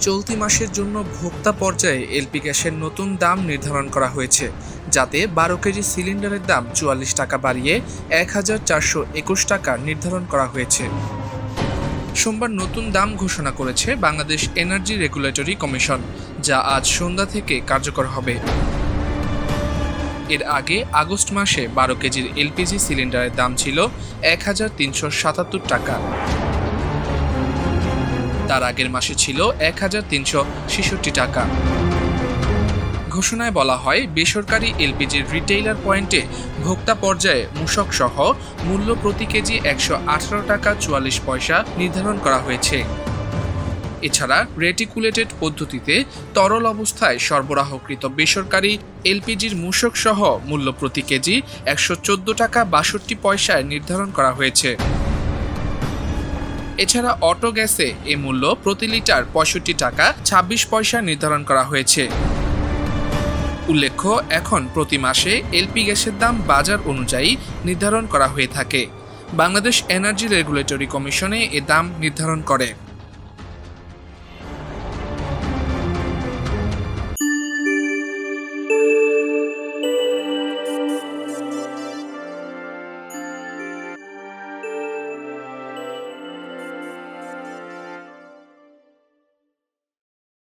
চলতি মাসের জন্য ভোক্তা পর্যায়ে এলপি গ্যাসের নতুন দাম নির্ধারণ করা হয়েছে, যাতে 12 কেজি সিলিন্ডারের দাম 44 টাকা বাড়িয়ে 1421 টাকা নির্ধারণ করা হয়েছে। সোমবার নতুন দাম ঘোষণা করেছে বাংলাদেশ এনার্জি রেগুলেটরি কমিশন, যা আজ সন্ধ্যা থেকে কার্যকর হবে। এর আগে আগস্ট মাসে 12 কেজির এলপিজি সিলিন্ডারের দাম ছিল 1377 টাকা। তার আগের মাসে ছিল 1366 টাকা। ঘোষণায় বলা হয়, বেসরকারি এলপিজির রিটেইলার পয়েন্টে ভোক্তা পর্যায়ে মূসক সহ মূল্য প্রতি কেজি 118 টাকা 44 পয়সা নির্ধারণ করা হয়েছে। এছাড়া রেটিকুলেটেড পদ্ধতিতে তরল অবস্থায় সরবরাহকৃত বেসরকারি এলপিজির মূসক সহ মূল্য প্রতি কেজি 114 টাকা 62 পয়সায় নির্ধারণ করা হয়েছে। এছাড়া অটো গ্যাসে এ মূল্য প্রতি লিটার 65 টাকা 26 পয়সা নির্ধারণ করা হয়েছে। উল্লেখ্য, এখন প্রতি মাসে এলপি গ্যাসের দাম বাজার অনুযায়ী নির্ধারণ করা হয়ে থাকে। বাংলাদেশ এনার্জি রেগুলেটরি কমিশনে এ দাম নির্ধারণ করে।